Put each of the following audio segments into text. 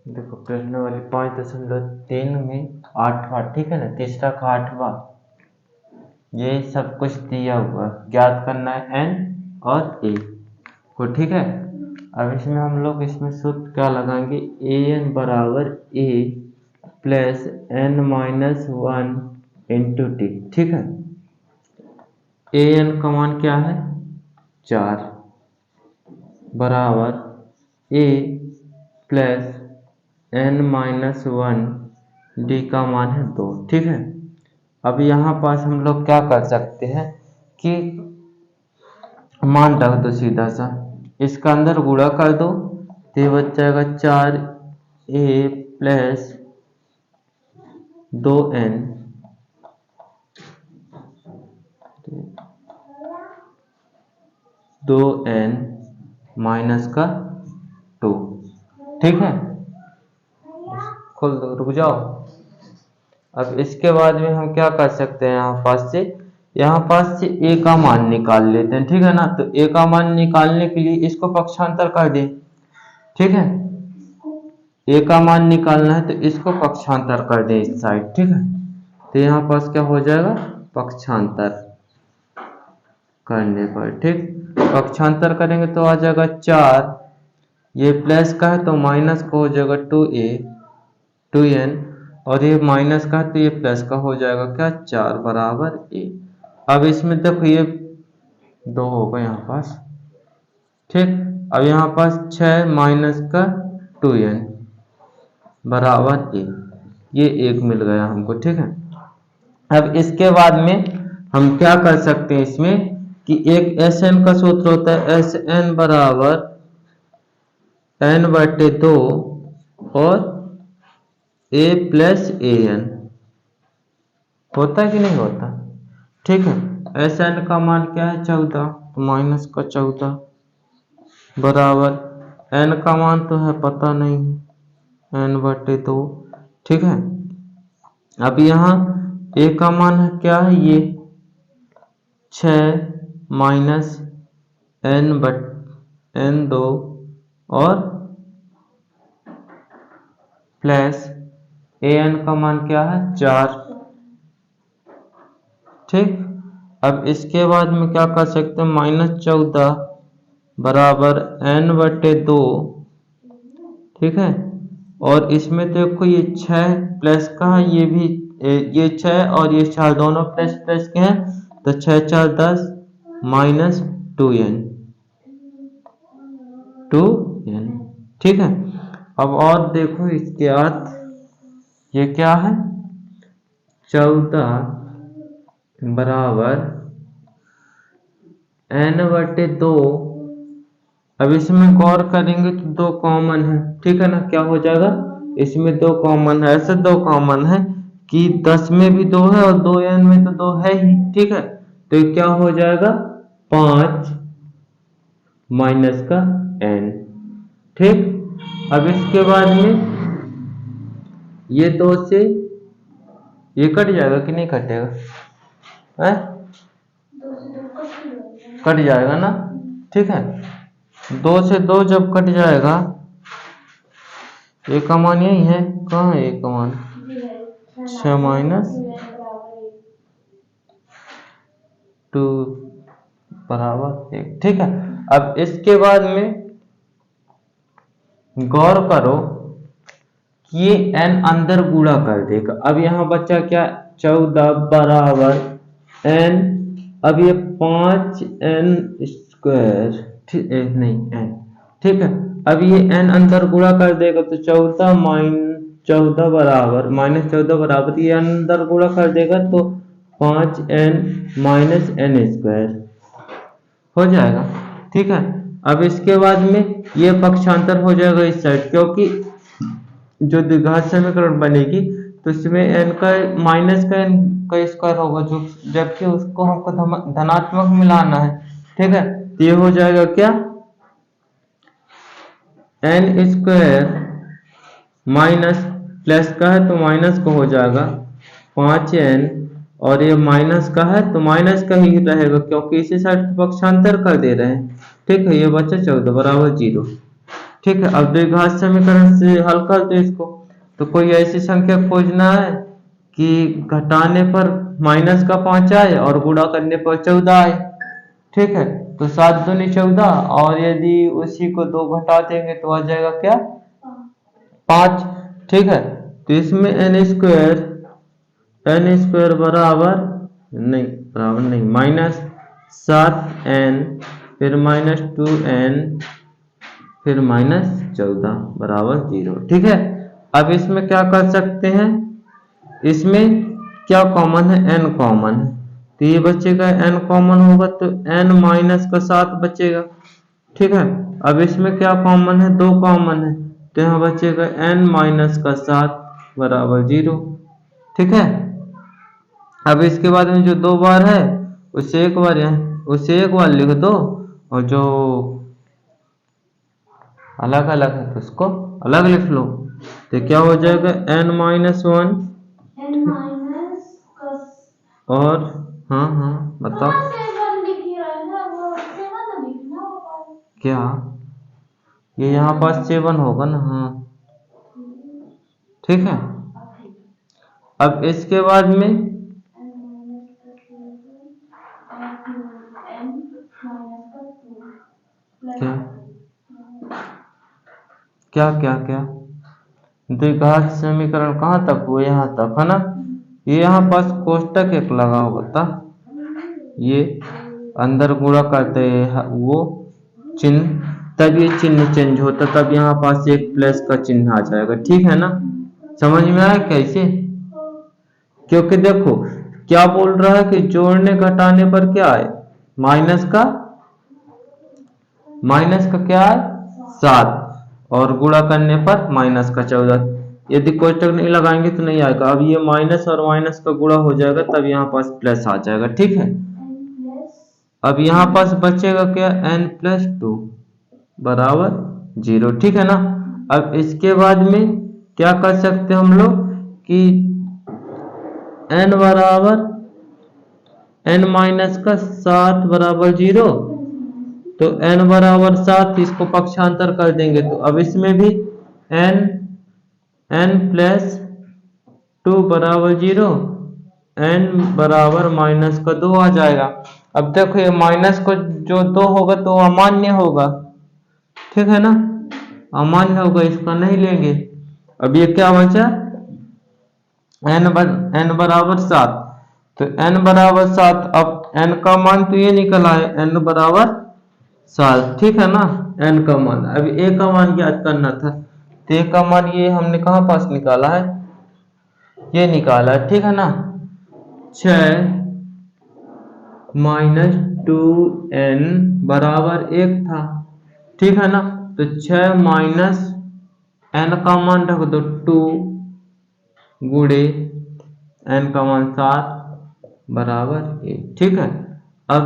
देखो प्रश्न वाली 5.3 में 8वां, ठीक है ना, तीसरा का 8वां, ये सब कुछ दिया हुआ ज्ञात करना है n और a को, ठीक है। अब इसमें हम लोग इसमें सूत्र क्या लगाएंगे, an बराबर a plus n minus 1 into T, ठीक है। an का मान क्या है 4 बराबर a plus n minus 1 D का मान है 2, ठीक है। अब यहाँ पास हम लोग क्या कर सकते हैं कि मान रख दो सीधा सा, इसका अंदर गुणा कर दो तो ये बच जाएगा 4a प्लस 2n माइनस का 2, ठीक है। खोल दो, रुक जाओ। अब इसके बाद में हम क्या कर सकते हैं, यहाँ पास से a का मान निकाल लेते हैं, ठीक है ना। तो a का मान निकालने के लिए इसको पक्षांतर कर दें, ठीक है। a का मान निकालना है तो इसको पक्षांतर कर दें इस साइड, ठीक है। तो यहाँ पास क्या हो जाएगा, पक्षांतर करने पर, ठीक, पक्षांतर करेंगे तो आ जाएगा 4, ये प्लस का है तो माइनस का हो जाएगा 2n, और ये माइनस का है तो ये प्लस का हो जाएगा क्या 4 बराबर a। अब इसमें देखो ये 2 होगा यहाँ पास, ठीक। अब यहाँ पास 6 माइनस का 2n बराबर a, ये 1 मिल गया हमको, ठीक है। अब इसके बाद में हम क्या कर सकते हैं इसमें कि एक Sn का सूत्र होता है, Sn बराबर n/2 और a प्लस an, होता है कि नहीं होता, ठीक है। Sn का मान क्या है 14, तो माइनस का 14 बराबर n का मान तो है पता नहीं है n/2, ठीक है। अब यहाँ a का मान है क्या है, ये 6 माइनस n/2 और प्लस an का मान क्या है 4, ठीक। अब इसके बाद में क्या कर सकते हैं, -14 बराबर n/2, ठीक है। और इसमें देखो ये 6 प्लस का है, ये भी ये 6 और ये 4 दोनों प्लस प्लस के हैं, तो 6 4 10 माइनस 2n, ठीक है। अब और देखो इसके बाद ये क्या है 14 बराबर n/2। अब इसमें गौर करेंगे तो 2 कॉमन है, ठीक है ना, क्या हो जाएगा, इसमें 2 कॉमन है, ऐसे 2 कॉमन है कि 10 में भी 2 है और 2n में तो 2 है ही, ठीक है। तो क्या हो जाएगा 5 माइनस का n, ठीक। अब इसके बाद में ये 2 से ये कट जाएगा कि नहीं कटेगा, है कट जाएगा ना, ठीक है। 2 से 2 जब कट जाएगा, a का मान यही है, कहाँ है a का मान 6 माइनस 2 बराबर 1, ठीक है। अब इसके बाद में गौर करो कि ये n अंदर गुणा कर देगा। अब यहाँ बच्चा क्या 14 बराबर n, अब ये 5n स्क्वायर, ठीक नहीं n, ठीक है। अब ये n अंदर गुणा कर देगा तो 14 बराबर -14 बराबर ये अंदर गुणा कर देगा तो 5n माइनस n स्क्वायर हो जाएगा, ठीक है। अब इसके बाद में ये पक्षांतर हो जाएगा इस साइड, क्योंकि जो द्विघात समीकरण बनेगी तो इसमें n का माइनस का n का स्क्वायर होगा, जो जबकि उसको हमको धनात्मक मिलाना है, ठीक है। तो ये हो जाएगा क्या n स्क्वायर माइनस प्लस का है तो माइनस का हो जाएगा 5n, और ये माइनस का है तो माइनस का ही रहेगा, क्योंकि इसी साइड पक्षांतर कर दे रहे हैं, ठीक है। ये बच्चा 14 बराबर 0। ठीक है, अब द्विघात समीकरण से हल कर दो इसको। तो कोई ऐसी संख्या खोजना है कि घटाने पर माइनस का 5 आए और गुणा करने पर 14 आए। ठीक है, तो 7 दूनी 14, और यदि उसी को 2 घटा देंगे तो आ जाएगा क्या 5। ठीक है, तो इसमें एन स्क्वायर बराबर नहीं -7n, फिर -2n, फिर -14 बराबर 0। ठीक है, अब इसमें क्या कर सकते हैं, इसमें क्या कॉमन है, n कॉमन है, तो ये बचेगा, n कॉमन होगा तो n -7 बचेगा। ठीक है, अब इसमें क्या कॉमन है, 2 कॉमन है, तो यहाँ बचेगा n -7 बराबर 0। ठीक है, अब इसके बाद में जो 2 बार है उसे एक बार लिख दो, और जो अलग अलग है तो उसको अलग लिख लो। तो क्या हो जाएगा n-1 और हाँ बताओ क्या, ये यहाँ पास 7 होगा ना, हाँ ठीक है। अब इसके बाद में क्या द्विघात समीकरण कहाँ तक हुआ, यहाँ तक है ना। ये यहाँ पास कोष्टक एक लगा होता, ये अंदर गुणा करते हैं वो चिन्ह, तब ये चिन्ह चेंज होता, तब यहाँ पास एक प्लस का चिन्ह आ जाएगा। ठीक है ना, समझ में आया कैसे, क्योंकि देखो क्या बोल रहा है कि जोड़ने घटाने पर क्या है, माइनस का क्या है 7, और गुणा करने पर -14। यदि कोष्टक नहीं लगाएंगे तो नहीं आएगा। अब ये माइनस और माइनस का गुणा हो जाएगा, तब यहाँ पास प्लस आ जाएगा। ठीक है, अब यहाँ पास बचेगा क्या, n+2 बराबर 0। ठीक है ना, अब इसके बाद में क्या कर सकते हैं हम लोग कि n-7 बराबर 0, तो n बराबर 7, इसको पक्षांतर कर देंगे तो अब इसमें भी n+2 बराबर 0, n बराबर -2 आ जाएगा। अब देखो ये माइनस को जो 2 होगा तो अमान्य होगा, ठीक है ना, अमान्य होगा, इसका नहीं लेंगे। अब ये क्या बचा, n बराबर 7, तो n बराबर 7, अब n का मान तो ये निकला है n बराबर 7। ठीक है ना, n का मान, अब a का मान ज्ञात करना था, तो a का मान ये हमने कहाँ पास निकाला है, ये निकाला है। ठीक है ना, 6 -2n बराबर 1 था। ठीक है ना, तो 6 माइनस n का मान रख दो 2 गुणे n का मान 7 बराबर 1। ठीक है, अब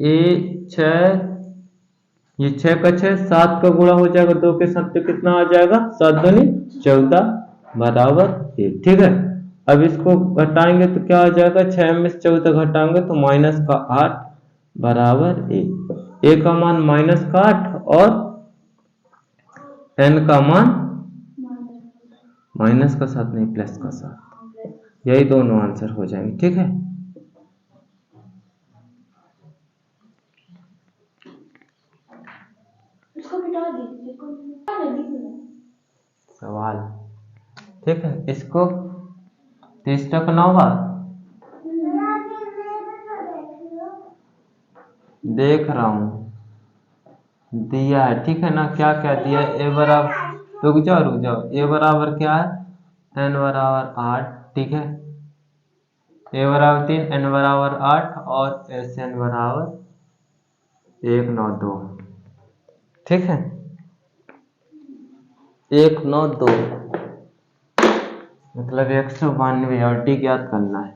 ये 6 का 6, 7 का गुणा हो जाएगा 2 के साथ, तो कितना आ जाएगा, 7 दूनी 14 बराबर 1। ठीक है, अब इसको घटाएंगे तो क्या आ जाएगा, 6 में से 14 घटाएंगे तो -8 बराबर 1। a का मान -8 और n का मान माइनस का 7 नहीं, प्लस का 7, यही दोनों आंसर हो जाएंगे। ठीक है, सवाल, ठीक है, इसको 30 तक 9 बार देख रहा हूं, दिया है। ठीक है ना, क्या क्या दिया है, ए बराबर, रुक जाओ, ए बराबर क्या है, n बराबर 8। ठीक है, ए बराबर 3, n बराबर 8 और Sn बराबर 192। ठीक है, 192 मतलब 192 और डी ज्ञात करना है।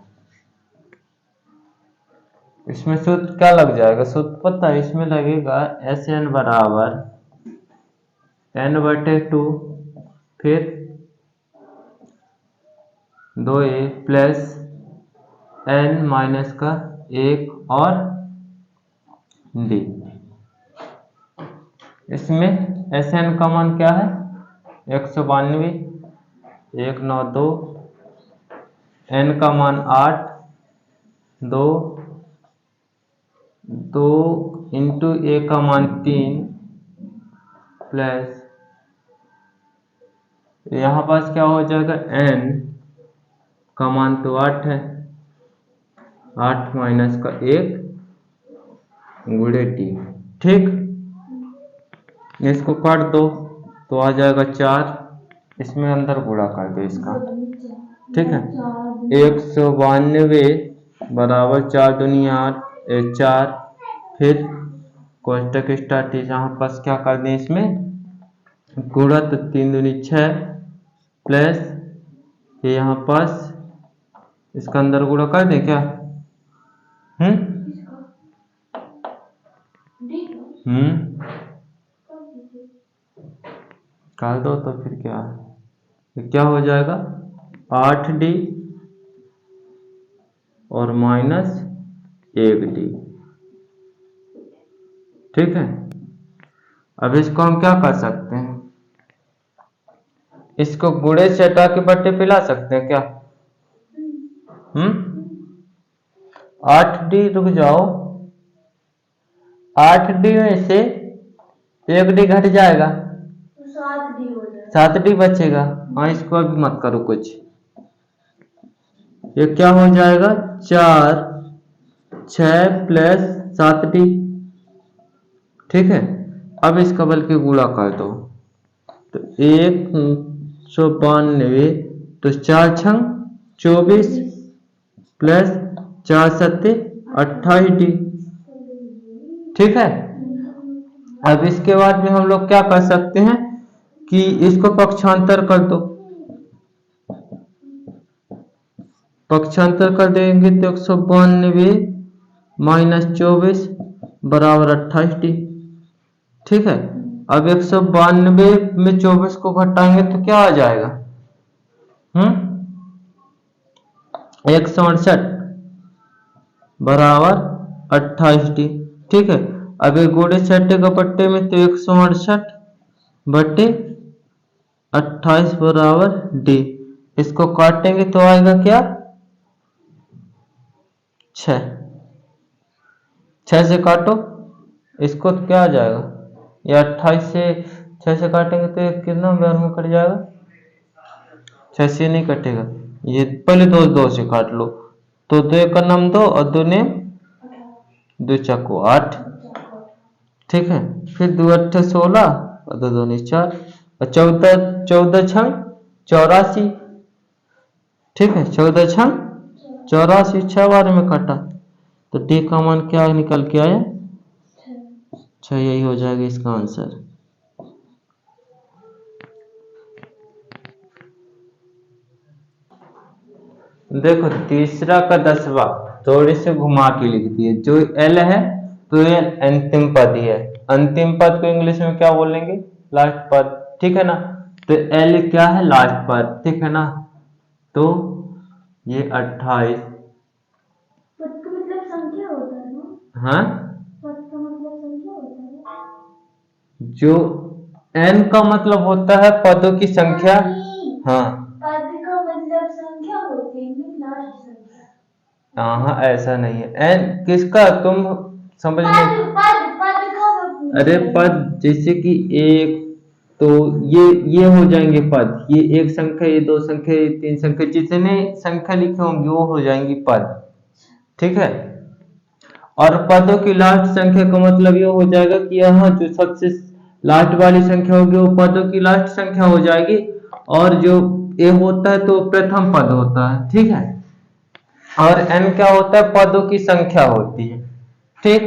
इसमें सूत्र क्या लग जाएगा, सूत्र पता है, इसमें लगेगा Sn बराबर n/2, फिर 2a प्लस n माइनस का 1 और d। इसमें एस एन का मान क्या है 192, 192, एन का मान 8, 2 2 इंटू ए का मान 3 प्लस यहाँ पास क्या हो जाएगा एन का मान तो 8 है, 8 माइनस का 1 गुणे टी। ठीक, इसको काट दो तो आ जाएगा 4, इसमें अंदर गुणा कर दो इसका। ठीक है, 192 बराबर 4 दुनिया 4, फिर कोष्टक स्टार्ट यहाँ पास क्या कर दें इसमें गुणा, तो 3 दूनी 6 प्लस ये यहाँ पास इसका अंदर गुणा कर दें क्या? कर दो तो फिर क्या है, तो क्या हो जाएगा 8D और माइनस 1D। ठीक है, अब इसको हम क्या कर सकते हैं, इसको गुणे से हटा के बट्टे पे ला सकते हैं क्या? 8D, रुक जाओ, 8D में से 1D घट जाएगा, 7D बचेगा। हाँ, इसको अभी मत करो कुछ, ये क्या हो जाएगा 4 6 प्लस 7D। ठीक है, अब इसका बल्कि गुणा कर दो तो 192, तो 4 छंग 24 प्लस 4 सत्ते 28D। ठीक है, अब इसके बाद में हम लोग क्या कर सकते हैं कि इसको पक्षांतर कर दो, पक्षांतर कर देंगे तो 192 माइनस 24 बराबर 28D। ठीक है, अब 192 में 24 को घटाएंगे तो क्या आ जाएगा 168 बराबर 28D। ठीक है, अब ये गुणे 6 का पट्टे में तो 168 बट्टे 28 बराबर D। इसको काटेंगे तो आएगा क्या 6 से काटो इसको तो क्या आ जाएगा, ये 28 से 6 से काटेंगे तो ये कितना बार में कट जाएगा, 6 से नहीं कटेगा, ये पहले 2 से काट लो, तो 2 का नाम 2 और 2 ने 2 चक्को 8। ठीक है, फिर 2 8 16 और 2 2 4 और 14 छंग 84। ठीक है, 14 छंग 84, 6 बार में काटा तो D का मान क्या निकल के आया 6। यही हो जाएगा इसका आंसर। देखो तीसरा का 10वां थोड़ी से घुमा के लिख दिए, जो L है तो ये अंतिम पद ही है, अंतिम पद को इंग्लिश में क्या बोलेंगे लास्ट पद। ठीक है ना, तो L क्या है लास्ट पद। ठीक है ना, तो ये 28 पद का मतलब संख्या होता है ना? हाँ, पद का मतलब संख्या होता है, जो n का मतलब होता है पदों की संख्या। हाँ, पद का मतलब संख्या होती है, लास्ट संख्या। हाँ, ऐसा नहीं है, n किसका तुम समझ नहीं। पद का अरे पद जैसे कि एक, तो ये हो जाएंगे पद, ये एक संख्या, ये 2 संख्या, ये 3 संख्या, जितने संख्या लिखे होंगे वो हो जाएंगी पद। ठीक है, और पदों की लास्ट संख्या का मतलब ये हो जाएगा कि यहाँ जो सबसे लास्ट वाली संख्या होगी वो पदों की लास्ट संख्या हो जाएगी, और जो ए होता है तो प्रथम पद होता है। ठीक है, और n क्या होता है पदों की संख्या होती है। ठीक,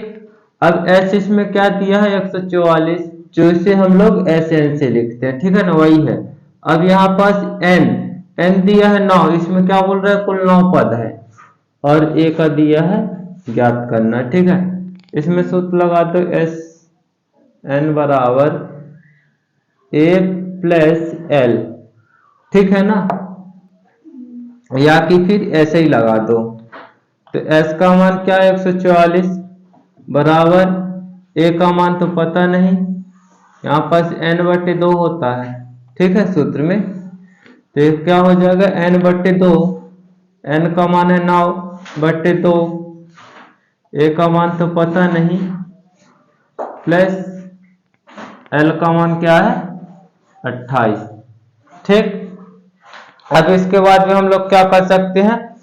अब एस इसमें क्या दिया है 144, जो इसे हम लोग SN से लिखते हैं। ठीक है ना, वही है। अब यहाँ पास n दिया है 9, इसमें क्या बोल रहा है कुल 9 पद है, और a का दिया है ज्ञात करना। ठीक है, इसमें सूत्र लगा दो SN बराबर a प्लस L। ठीक है ना, या कि फिर ऐसे ही लगा दो, तो S का मान क्या है 144 बराबर a का मान तो पता नहीं, यहाँ पास n/2 होता है, ठीक है, सूत्र में। तो ये क्या हो जाएगा, n/2, n का मान है 9/2, a का मान तो पता नहीं, प्लस l का मान क्या है 28, ठीक। अब इसके बाद में हम लोग क्या कर सकते हैं,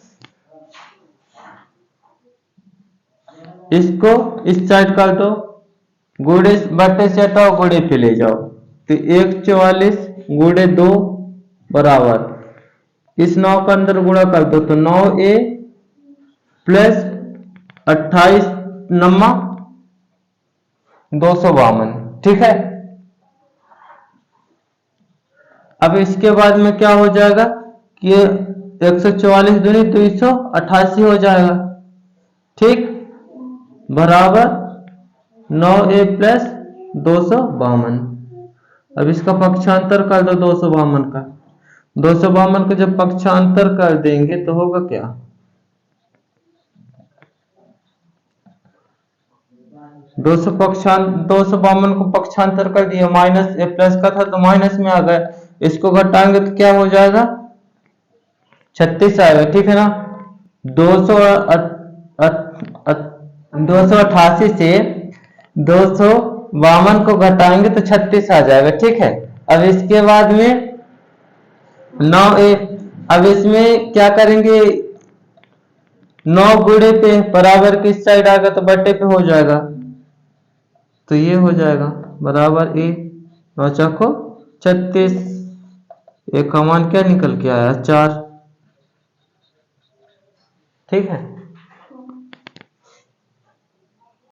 इसको इस साइड कर दो, गुणे बट्टे से हटाओ, गुणे पे ले जाओ, तो 1/44 गुणे 2 बराबर, इस 9 का अंदर गुणा कर दो तो 9a प्लस 28 नम्मा 252, ठीक है। अब इसके बाद में क्या हो जाएगा कि 144 दूनी 288 हो जाएगा, ठीक, बराबर 9a प्लस 252। अब इसका पक्षांतर कर दो 252 का, 252 का जब पक्षांतर कर देंगे तो होगा क्या, 252 को पक्षांतर कर दिया, माइनस ए प्लस का था तो माइनस में आ गया, इसको घटाएंगे तो क्या हो जाएगा 36 आएगा, ठीक है ना। 288 से 252 को घटाएंगे तो 36 आ जाएगा, ठीक है। अब इसके बाद में 9a, अब इसमें क्या करेंगे, 9 गुणे पे बराबर किस साइड आएगा तो बट्टे पे हो जाएगा, तो ये हो जाएगा बराबर a 9 चौको 36, एक का मान क्या निकल के आया 4, ठीक है।